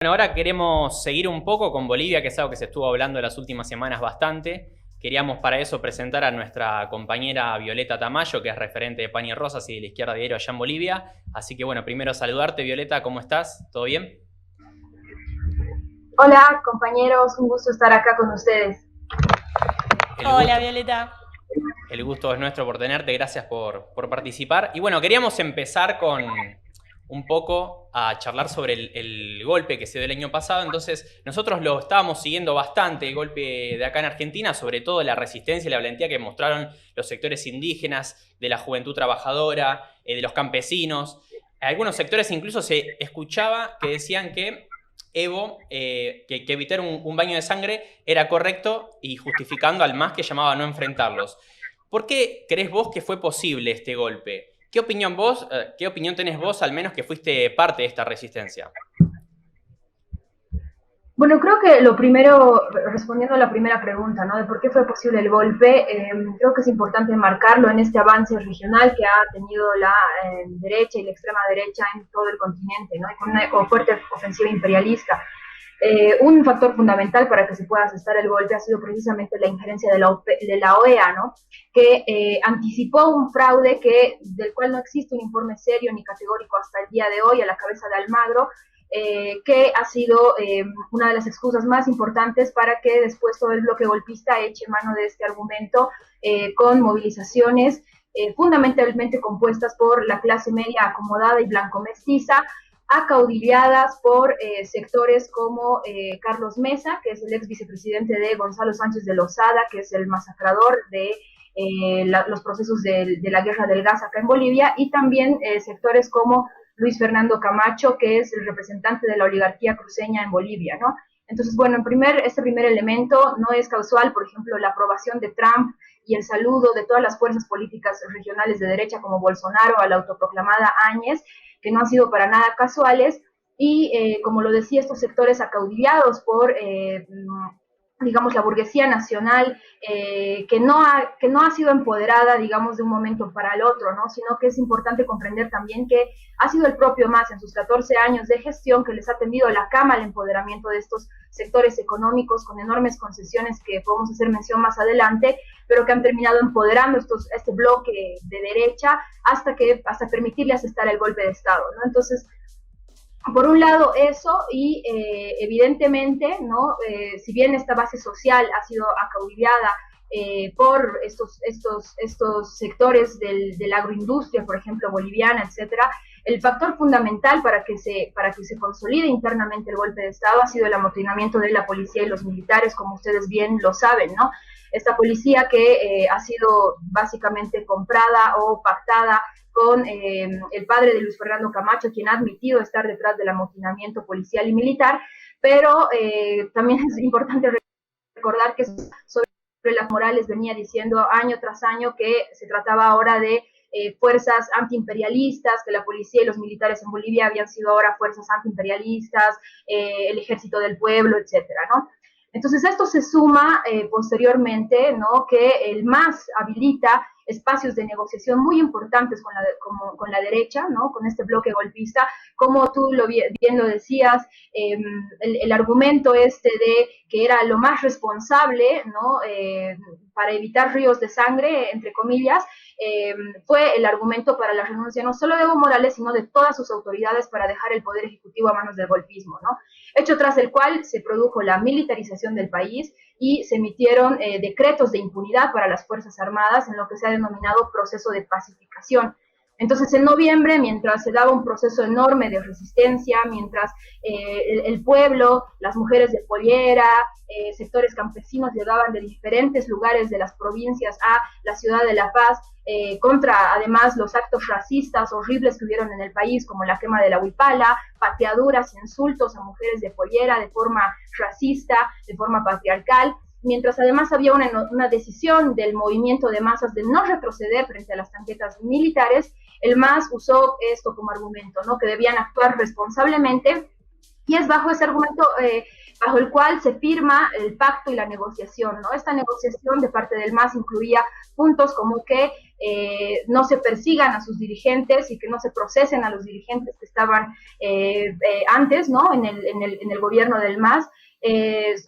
Bueno, ahora queremos seguir un poco con Bolivia, que es algo que se estuvo hablando en las últimas semanas bastante. Queríamos para eso presentar a nuestra compañera Violeta Tamayo, que es referente de Pan y Rosas y de la Izquierda Diario allá en Bolivia. Así que bueno, primero saludarte, Violeta, ¿cómo estás? ¿Todo bien? Hola compañeros, un gusto estar acá con ustedes. El Hola, gusto, Violeta. el gusto es nuestro por tenerte, gracias por participar. Y bueno, queríamos empezar con un poco a charlar sobre el golpe que se dio el año pasado. Entonces, nosotros lo estábamos siguiendo bastante, el golpe de acá en Argentina, sobre todo la resistencia y la valentía que mostraron los sectores indígenas, de la juventud trabajadora, de los campesinos. En algunos sectores incluso se escuchaba que decían que Evo, que evitar un baño de sangre era correcto y justificando al MAS que llamaba a no enfrentarlos. ¿Por qué crees vos que fue posible este golpe? ¿Qué opinión tenés vos, al menos que fuiste parte de esta resistencia? Bueno, creo que lo primero, respondiendo a la primera pregunta, ¿no? De por qué fue posible el golpe, creo que es importante marcarlo en este avance regional que ha tenido la derecha y la extrema derecha en todo el continente, ¿no? Y con una fuerte ofensiva imperialista. Un factor fundamental para que se pueda asestar el golpe ha sido precisamente la injerencia de la OEA, ¿no? Que anticipó un fraude del cual no existe un informe serio ni categórico hasta el día de hoy a la cabeza de Almagro, que ha sido una de las excusas más importantes para que después todo el bloque golpista eche mano de este argumento con movilizaciones fundamentalmente compuestas por la clase media acomodada y blanco mestiza, acaudilladas por sectores como Carlos Mesa, que es el ex vicepresidente de Gonzalo Sánchez de Lozada, que es el masacrador de los procesos de la guerra del gas acá en Bolivia, y también sectores como Luis Fernando Camacho, que es el representante de la oligarquía cruceña en Bolivia, ¿no? Entonces, bueno, este primer elemento no es casual, por ejemplo, la aprobación de Trump y el saludo de todas las fuerzas políticas regionales de derecha como Bolsonaro a la autoproclamada Áñez, que no han sido para nada casuales, y como lo decía, estos sectores acaudillados por digamos, la burguesía nacional, que no ha sido empoderada, digamos, de un momento para el otro, ¿no? Sino que es importante comprender también que ha sido el propio MAS en sus 14 años de gestión que les ha tendido la cama al empoderamiento de estos sectores económicos con enormes concesiones que podemos hacer mención más adelante, pero que han terminado empoderando este bloque de derecha hasta permitirle asestar el golpe de Estado, ¿no? Entonces, por un lado eso, y evidentemente, ¿no? Si bien esta base social ha sido acaudillada por estos sectores de la agroindustria, por ejemplo, boliviana, etcétera, el factor fundamental para que se consolide internamente el golpe de Estado ha sido el amotinamiento de la policía y los militares, como ustedes bien lo saben, ¿no? Esta policía que ha sido básicamente comprada o pactada con el padre de Luis Fernando Camacho, quien ha admitido estar detrás del amotinamiento policial y militar, pero también es importante recordar que sobre las Morales venía diciendo año tras año que se trataba ahora de fuerzas antiimperialistas, que la policía y los militares en Bolivia habían sido ahora fuerzas antiimperialistas, el ejército del pueblo, etcétera, ¿no? Entonces esto se suma posteriormente, ¿no? Que el MAS habilita espacios de negociación muy importantes con la derecha, ¿no? Con este bloque golpista, como tú bien lo decías, el argumento de que era lo más responsable, ¿no? Para evitar ríos de sangre, entre comillas, fue el argumento para la renuncia no solo de Evo Morales, sino de todas sus autoridades para dejar el poder ejecutivo a manos del golpismo, ¿no? Hecho tras el cual se produjo la militarización del país y se emitieron decretos de impunidad para las Fuerzas Armadas en lo que se ha denominado proceso de pacificación. Entonces, en noviembre, mientras se daba un proceso enorme de resistencia, mientras el pueblo, las mujeres de pollera, sectores campesinos llegaban de diferentes lugares de las provincias a la ciudad de La Paz, contra además los actos racistas horribles que hubieron en el país, como la quema de la huipala, pateaduras, insultos a mujeres de pollera de forma racista, de forma patriarcal, mientras además había una decisión del movimiento de masas de no retroceder frente a las tanquetas militares, el MAS usó esto como argumento, ¿no? Que debían actuar responsablemente, y es bajo ese argumento bajo el cual se firma el pacto y la negociación, ¿no? Esta negociación de parte del MAS incluía puntos como que no se persigan a sus dirigentes y que no se procesen a los dirigentes que estaban antes, ¿no? En el gobierno del MAS.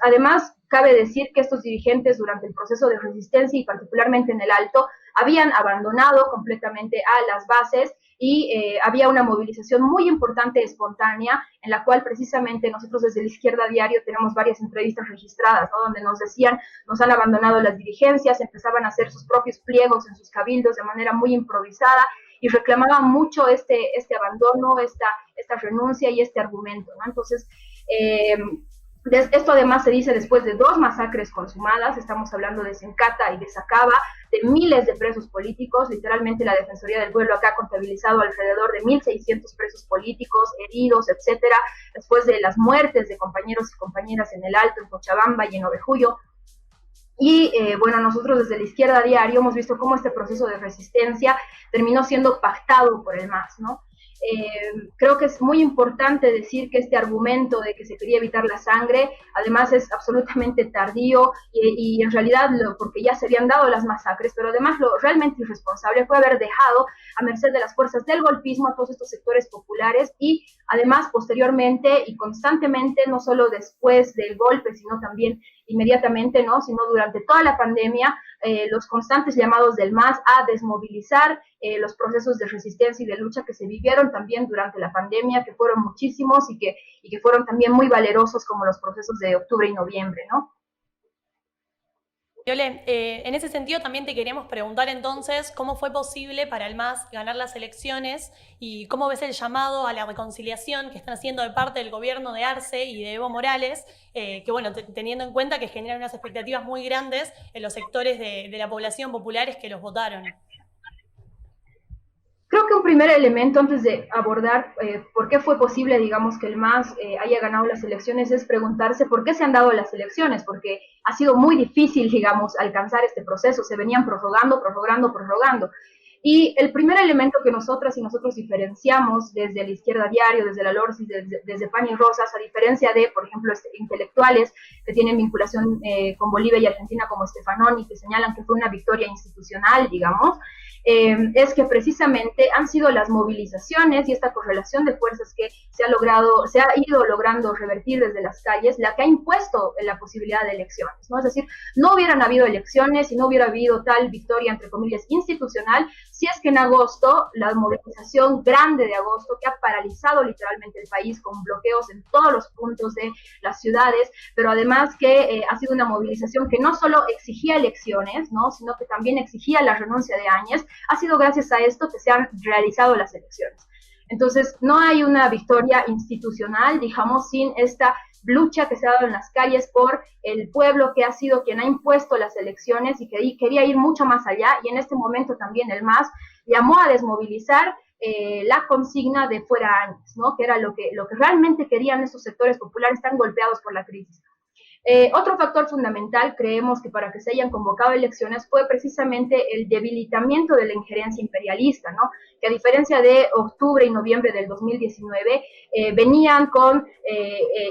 Además, cabe decir que estos dirigentes durante el proceso de resistencia y particularmente en el Alto habían abandonado completamente a las bases y había una movilización muy importante, espontánea, en la cual precisamente nosotros desde la Izquierda Diario tenemos varias entrevistas registradas, ¿no? Donde nos decían, nos han abandonado las dirigencias, empezaban a hacer sus propios pliegos en sus cabildos de manera muy improvisada y reclamaban mucho este abandono, esta renuncia y este argumento, ¿no? Entonces, esto además se dice después de 2 masacres consumadas, estamos hablando de Sencata y de Sacaba, de miles de presos políticos, literalmente la Defensoría del Pueblo acá ha contabilizado alrededor de 1.600 presos políticos, heridos, etcétera, después de las muertes de compañeros y compañeras en el Alto, en Cochabamba y en Ovejuyo. Y bueno, nosotros desde la Izquierda Diario hemos visto cómo este proceso de resistencia terminó siendo pactado por el MAS, ¿no? Creo que es muy importante decir que este argumento de que se quería evitar la sangre, además es absolutamente tardío y en realidad porque ya se habían dado las masacres, pero además lo realmente irresponsable fue haber dejado a merced de las fuerzas del golpismo a todos estos sectores populares y además posteriormente y constantemente, no solo después del golpe, sino también inmediatamente, ¿no? Sino durante toda la pandemia, los constantes llamados del MAS a desmovilizar los procesos de resistencia y de lucha que se vivieron también durante la pandemia, que fueron muchísimos y que fueron también muy valerosos como los procesos de octubre y noviembre, ¿no? Viole, en ese sentido también te queríamos preguntar entonces cómo fue posible para el MAS ganar las elecciones y cómo ves el llamado a la reconciliación que están haciendo de parte del gobierno de Arce y de Evo Morales, que bueno, teniendo en cuenta que generan unas expectativas muy grandes en los sectores de la población populares que los votaron. Creo que un primer elemento antes de abordar por qué fue posible, digamos, que el MAS haya ganado las elecciones es preguntarse por qué se han dado las elecciones, porque ha sido muy difícil, digamos, alcanzar este proceso, se venían prorrogando. Y el primer elemento que nosotras y nosotros diferenciamos desde la Izquierda Diario, desde la LORCI, desde Pan y Rosas, a diferencia de, por ejemplo, intelectuales que tienen vinculación con Bolivia y Argentina como Stefanoni, que señalan que fue una victoria institucional, digamos, es que precisamente han sido las movilizaciones y esta correlación de fuerzas que se ha ido logrando revertir desde las calles, la que ha impuesto la posibilidad de elecciones, ¿no? Es decir, no hubieran habido elecciones y no hubiera habido tal victoria, entre comillas, institucional, si es que en agosto, la movilización grande de agosto, que ha paralizado literalmente el país con bloqueos en todos los puntos de las ciudades, pero además que ha sido una movilización que no solo exigía elecciones, ¿no? Sino que también exigía la renuncia de Áñez, ha sido gracias a esto que se han realizado las elecciones. Entonces, no hay una victoria institucional, digamos, sin esta lucha que se ha dado en las calles por el pueblo que ha sido quien ha impuesto las elecciones y que quería ir mucho más allá, y en este momento también el MAS llamó a desmovilizar la consigna de fuera Áñez, ¿no? Que era lo que realmente querían esos sectores populares tan golpeados por la crisis. Otro factor fundamental, creemos que para que se hayan convocado elecciones fue precisamente el debilitamiento de la injerencia imperialista, ¿no? Que a diferencia de octubre y noviembre del 2019, venían con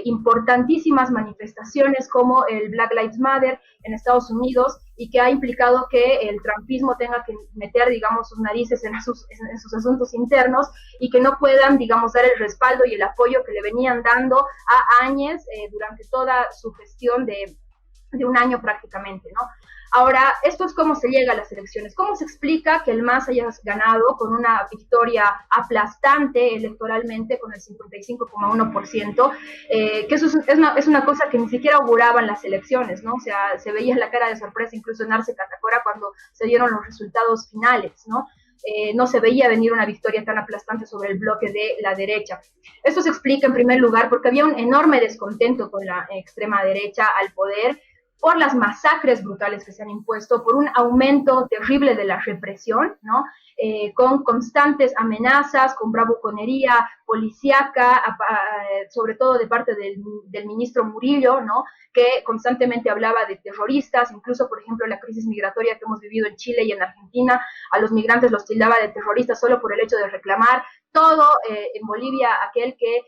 importantísimas manifestaciones como el Black Lives Matter en Estados Unidos y que ha implicado que el trumpismo tenga que meter, digamos, sus narices en sus asuntos internos y que no puedan, digamos, dar el respaldo y el apoyo que le venían dando a Áñez durante toda su gestión de un año prácticamente, ¿no? Ahora, esto es cómo se llega a las elecciones. ¿Cómo se explica que el MAS haya ganado con una victoria aplastante electoralmente con el 55,1%? Que eso es una cosa que ni siquiera auguraban las elecciones, ¿no? O sea, se veía la cara de sorpresa incluso en Arce Catacora cuando se dieron los resultados finales, ¿no? No se veía venir una victoria tan aplastante sobre el bloque de la derecha. Esto se explica en primer lugar porque había un enorme descontento con la extrema derecha al poder, por las masacres brutales que se han impuesto, por un aumento terrible de la represión, ¿no? Con constantes amenazas, con bravuconería policíaca, sobre todo de parte del ministro Murillo, ¿no? Que constantemente hablaba de terroristas, incluso, por ejemplo, la crisis migratoria que hemos vivido en Chile y en Argentina, a los migrantes los tildaba de terroristas solo por el hecho de reclamar todo en Bolivia, aquel que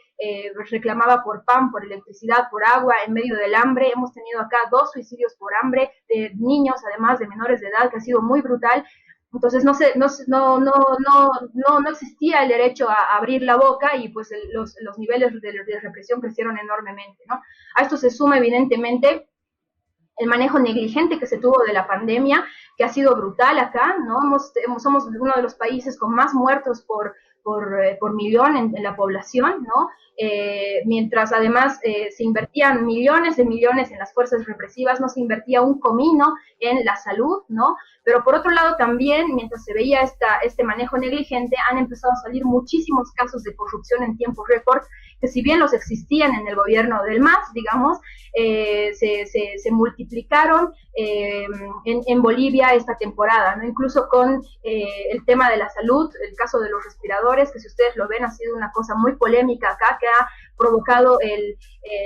reclamaba por pan, por electricidad, por agua, en medio del hambre. Hemos tenido acá 2 suicidios por hambre de niños, además de menores de edad, que ha sido muy brutal. Entonces no existía el derecho a abrir la boca y pues los niveles de represión crecieron enormemente, ¿no? A esto se suma evidentemente el manejo negligente que se tuvo de la pandemia, que ha sido brutal acá, ¿no? Somos uno de los países con más muertos por millón en la población, ¿no? Mientras además se invertían millones de millones en las fuerzas represivas, no se invertía un comino en la salud, ¿no? Pero por otro lado también, mientras se veía este manejo negligente, han empezado a salir muchísimos casos de corrupción en tiempo récord, que si bien los existían en el gobierno del MAS, digamos, se multiplicaron en Bolivia esta temporada, ¿no? Incluso con el tema de la salud, el caso de los respiradores, que si ustedes lo ven ha sido una cosa muy polémica acá, que ha provocado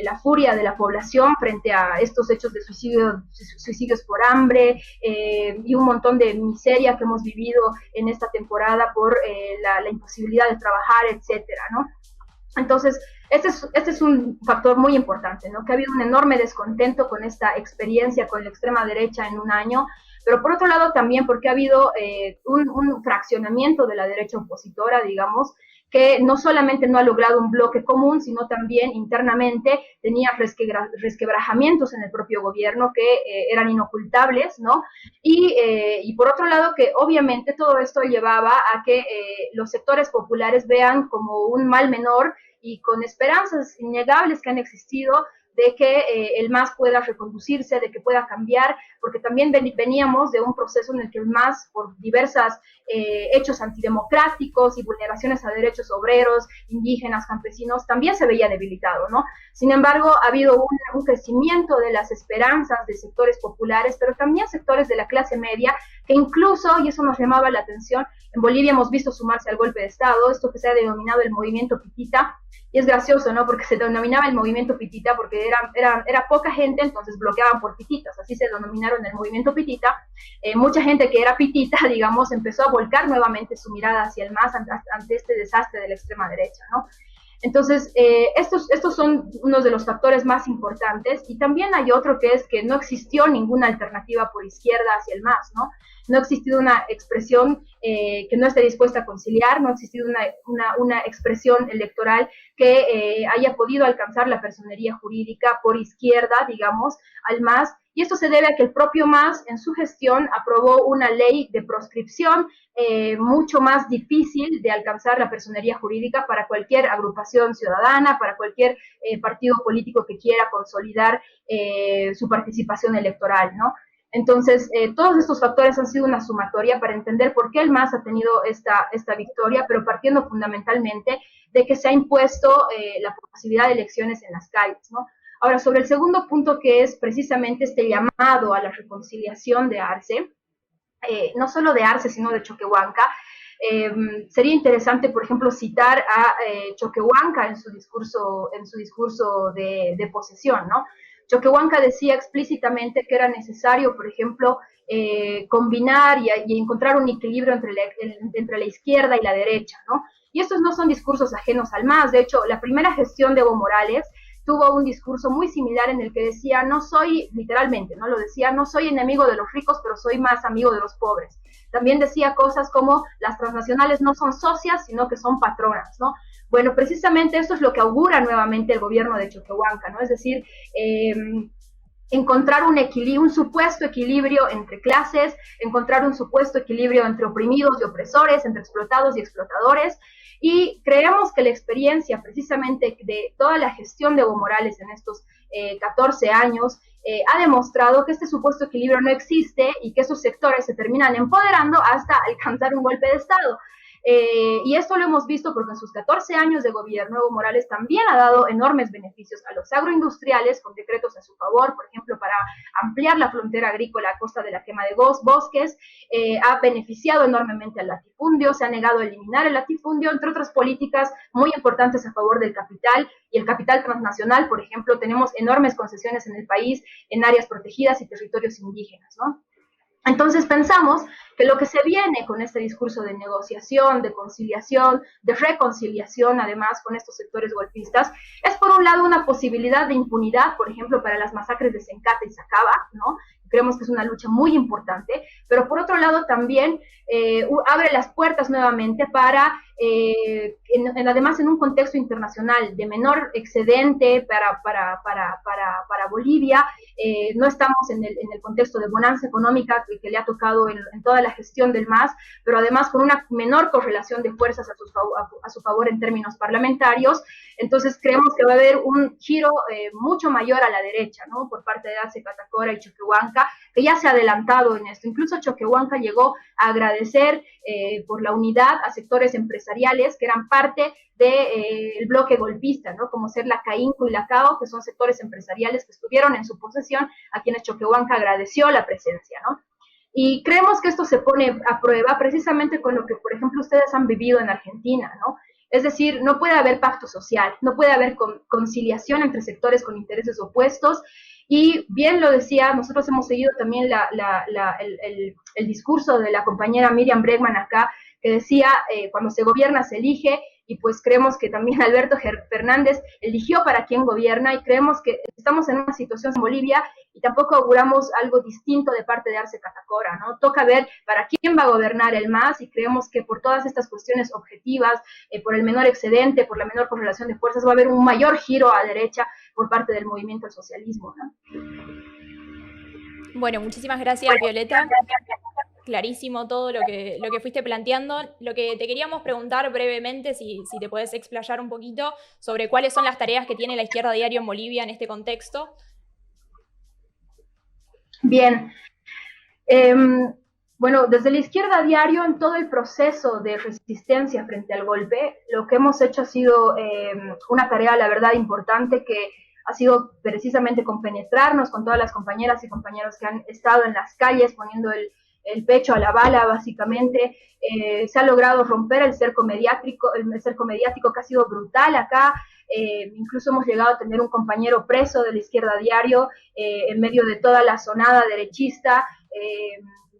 la furia de la población frente a estos hechos de suicidios por hambre y un montón de miseria que hemos vivido en esta temporada por la imposibilidad de trabajar, etcétera, ¿no? Entonces, este es un factor muy importante, ¿no? Que ha habido un enorme descontento con esta experiencia con la extrema derecha en un año, pero por otro lado también porque ha habido un fraccionamiento de la derecha opositora, digamos, que no solamente no ha logrado un bloque común, sino también internamente tenía resquebrajamientos en el propio gobierno que eran inocultables, ¿no? Y por otro lado que obviamente todo esto llevaba a que los sectores populares vean como un mal menor y con esperanzas innegables que han existido de que el MAS pueda reconducirse, de que pueda cambiar, porque también veníamos de un proceso en el que el MAS, por diversas hechos antidemocráticos y vulneraciones a derechos obreros, indígenas, campesinos, también se veía debilitado, ¿no? Sin embargo, ha habido un crecimiento de las esperanzas de sectores populares, pero también sectores de la clase media, que incluso, y eso nos llamaba la atención, en Bolivia hemos visto sumarse al golpe de Estado, esto que se ha denominado el movimiento Pitita, y es gracioso, ¿no? Porque se denominaba el movimiento Pitita porque era poca gente, entonces bloqueaban por pititas, así se denominaron el movimiento Pitita. Mucha gente que era pitita, digamos, empezó a volcar nuevamente su mirada hacia el MAS ante este desastre de la extrema derecha, ¿no? Entonces, estos son unos de los factores más importantes, y también hay otro que es que no existió ninguna alternativa por izquierda hacia el MAS, ¿no? No ha existido una expresión que no esté dispuesta a conciliar, no ha existido una expresión electoral que haya podido alcanzar la personería jurídica por izquierda, digamos, al MAS, y esto se debe a que el propio MAS en su gestión aprobó una ley de proscripción mucho más difícil de alcanzar la personería jurídica para cualquier agrupación ciudadana, para cualquier partido político que quiera consolidar su participación electoral, ¿no? Entonces, todos estos factores han sido una sumatoria para entender por qué el MAS ha tenido esta victoria, pero partiendo fundamentalmente de que se ha impuesto la posibilidad de elecciones en las calles, ¿no? Ahora, sobre el segundo punto, que es precisamente este llamado a la reconciliación de Arce, no solo de Arce, sino de Choquehuanca, sería interesante, por ejemplo, citar a Choquehuanca en su discurso de posesión, ¿no? Choquehuanca decía explícitamente que era necesario, por ejemplo, combinar y encontrar un equilibrio entre la izquierda y la derecha, ¿no? Y estos no son discursos ajenos al MAS. De hecho, la primera gestión de Evo Morales tuvo un discurso muy similar en el que decía, no soy, literalmente, ¿no? Lo decía, no soy enemigo de los ricos, pero soy más amigo de los pobres. También decía cosas como, las transnacionales no son socias, sino que son patronas, ¿no? Bueno, precisamente esto es lo que augura nuevamente el gobierno de Choquehuanca, ¿no? Es decir, encontrar un supuesto equilibrio entre clases, encontrar un supuesto equilibrio entre oprimidos y opresores, entre explotados y explotadores, y creemos que la experiencia precisamente de toda la gestión de Evo Morales en estos 14 años ha demostrado que este supuesto equilibrio no existe y que esos sectores se terminan empoderando hasta alcanzar un golpe de Estado. Y esto lo hemos visto porque en sus 14 años de gobierno, Evo Morales también ha dado enormes beneficios a los agroindustriales con decretos a su favor, por ejemplo, para ampliar la frontera agrícola a costa de la quema de bosques, ha beneficiado enormemente al latifundio, se ha negado a eliminar el latifundio, entre otras políticas muy importantes a favor del capital y el capital transnacional. Por ejemplo, tenemos enormes concesiones en el país en áreas protegidas y territorios indígenas, ¿no? Entonces pensamos que lo que se viene con este discurso de negociación, de conciliación, de reconciliación, además con estos sectores golpistas, es por un lado una posibilidad de impunidad, por ejemplo, para las masacres de Sencata y Sacaba, ¿no? Creemos que es una lucha muy importante, pero por otro lado también abre las puertas nuevamente para, además en un contexto internacional de menor excedente para Bolivia, no estamos en el contexto de bonanza económica que le ha tocado en toda la gestión del MAS, pero además con una menor correlación de fuerzas a su favor en términos parlamentarios. Entonces creemos que va a haber un giro mucho mayor a la derecha, ¿no? Por parte de Arce, Catacora y Choquehuanca, que ya se ha adelantado en esto. Incluso Choquehuanca llegó a agradecer por la unidad a sectores empresariales que eran parte del bloque golpista, ¿no? Como ser la CAINCO y la CAO, que son sectores empresariales que estuvieron en su posesión, a quienes Choquehuanca agradeció la presencia, ¿no? Y creemos que esto se pone a prueba precisamente con lo que, por ejemplo, ustedes han vivido en Argentina, ¿no? Es decir, no puede haber pacto social, no puede haber conciliación entre sectores con intereses opuestos. Y bien lo decía, nosotros hemos seguido también el discurso de la compañera Miriam Bregman acá, que decía, cuando se gobierna se elige, y pues creemos que también Alberto Fernández eligió para quién gobierna, y creemos que estamos en una situación en Bolivia y tampoco auguramos algo distinto de parte de Arce Catacora, ¿no? Toca ver para quién va a gobernar el MAS, y creemos que por todas estas cuestiones objetivas, por el menor excedente, por la menor correlación de fuerzas, va a haber un mayor giro a derecha por parte del movimiento al socialismo, ¿no? Bueno, muchísimas gracias, Violeta. Clarísimo todo lo que fuiste planteando. Lo que te queríamos preguntar brevemente, si te podés explayar un poquito sobre cuáles son las tareas que tiene la Izquierda Diario en Bolivia en este contexto. Bien. Bueno, desde la Izquierda Diario, en todo el proceso de resistencia frente al golpe, lo que hemos hecho ha sido una tarea, la verdad, importante, que ha sido precisamente compenetrarnos con todas las compañeras y compañeros que han estado en las calles poniendo el pecho a la bala, básicamente. Se ha logrado romper el cerco mediático que ha sido brutal acá. Incluso hemos llegado a tener un compañero preso de la Izquierda Diario en medio de toda la sonada derechista.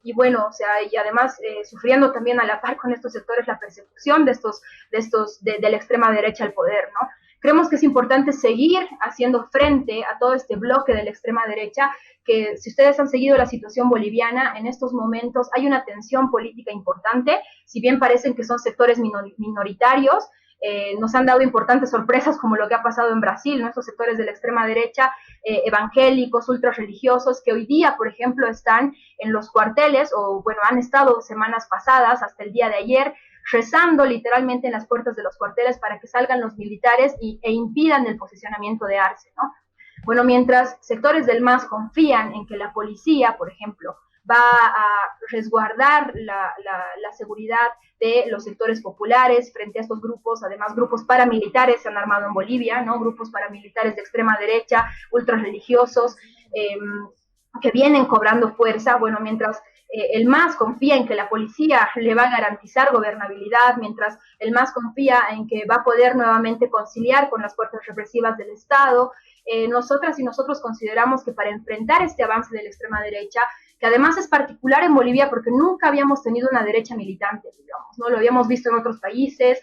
Y bueno, o sea, y además sufriendo también a la par con estos sectores la persecución de la extrema derecha al poder, ¿no? Creemos que es importante seguir haciendo frente a todo este bloque de la extrema derecha, que si ustedes han seguido la situación boliviana, en estos momentos hay una tensión política importante, si bien parecen que son sectores minoritarios, nos han dado importantes sorpresas como lo que ha pasado en Brasil, ¿no? Estos sectores de la extrema derecha, evangélicos, ultrarreligiosos, que hoy día, por ejemplo, están en los cuarteles, o bueno, han estado semanas pasadas, hasta el día de ayer, rezando literalmente en las puertas de los cuarteles para que salgan los militares e impidan el posicionamiento de Arce, ¿no? Bueno, mientras sectores del MAS confían en que la policía, por ejemplo, va a resguardar la seguridad de los sectores populares frente a estos grupos, además grupos paramilitares se han armado en Bolivia, ¿no? Grupos paramilitares de extrema derecha, ultrarreligiosos, que vienen cobrando fuerza. Bueno, mientras el MAS confía en que la policía le va a garantizar gobernabilidad, mientras el MAS confía en que va a poder nuevamente conciliar con las fuerzas represivas del Estado, nosotras y nosotros consideramos que para enfrentar este avance de la extrema derecha, que además es particular en Bolivia porque nunca habíamos tenido una derecha militante, digamos, ¿no? Lo habíamos visto en otros países,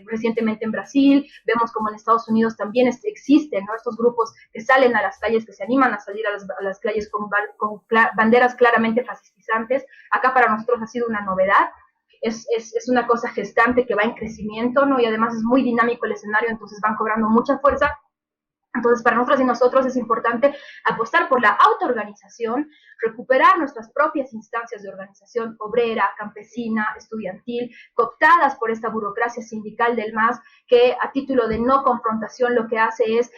recientemente en Brasil, vemos como en Estados Unidos también existen, ¿no? Estos grupos que salen a las calles, que se animan a salir a las calles con banderas claramente fascistantes. Acá para nosotros ha sido una novedad. Es una cosa gestante que va en crecimiento, ¿no? Y además es muy dinámico el escenario, entonces van cobrando mucha fuerza. Entonces, para nosotros y nosotros es importante apostar por la autoorganización, recuperar nuestras propias instancias de organización obrera, campesina, estudiantil, cooptadas por esta burocracia sindical del MAS, que a título de no confrontación lo que hace es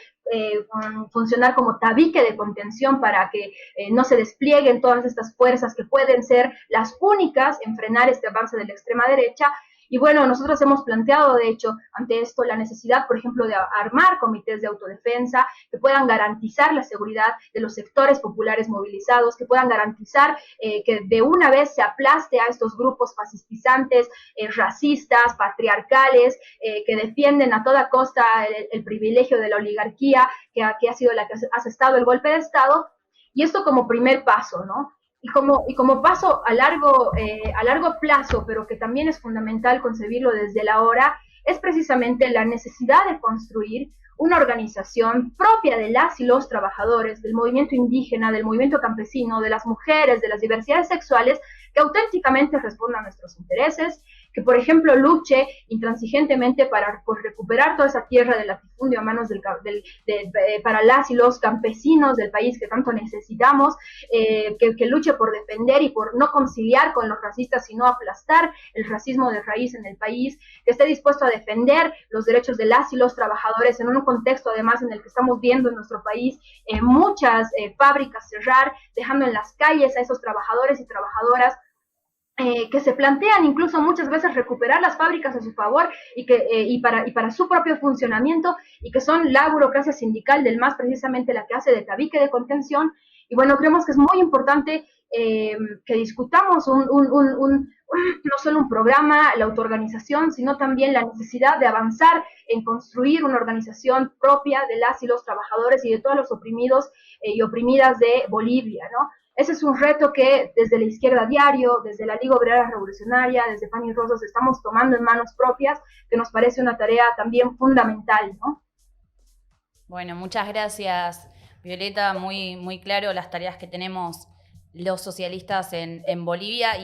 funcionar como tabique de contención para que no se desplieguen todas estas fuerzas que pueden ser las únicas en frenar este avance de la extrema derecha. Y bueno, nosotros hemos planteado, de hecho, ante esto la necesidad, por ejemplo, de armar comités de autodefensa que puedan garantizar la seguridad de los sectores populares movilizados, que puedan garantizar que de una vez se aplaste a estos grupos fascistizantes, racistas, patriarcales, que defienden a toda costa el privilegio de la oligarquía, que ha sido la que ha asestado el golpe de Estado. Y esto como primer paso, ¿no? y como paso a largo plazo, pero que también es fundamental concebirlo desde la hora, es precisamente la necesidad de construir una organización propia de las y los trabajadores, del movimiento indígena, del movimiento campesino, de las mujeres, de las diversidades sexuales, que auténticamente responda a nuestros intereses, que por ejemplo luche intransigentemente para recuperar toda esa tierra del latifundio a manos para las y los campesinos del país que tanto necesitamos, que luche por defender y por no conciliar con los racistas, sino aplastar el racismo de raíz en el país, que esté dispuesto a defender los derechos de las y los trabajadores en un contexto además en el que estamos viendo en nuestro país muchas fábricas cerrar, dejando en las calles a esos trabajadores y trabajadoras que se plantean incluso muchas veces recuperar las fábricas a su favor y para su propio funcionamiento, y que son la burocracia sindical del MAS precisamente la que hace de tabique de contención. Y bueno, creemos que es muy importante que discutamos no solo un programa, la autoorganización, sino también la necesidad de avanzar en construir una organización propia de las y los trabajadores y de todos los oprimidos y oprimidas de Bolivia, ¿no? Ese es un reto que desde la izquierda diario, desde la Liga Obrera Revolucionaria, desde Pan y Rosas estamos tomando en manos propias, que nos parece una tarea también fundamental, ¿no? Bueno, muchas gracias, Violeta. Muy, muy claro las tareas que tenemos los socialistas en Bolivia.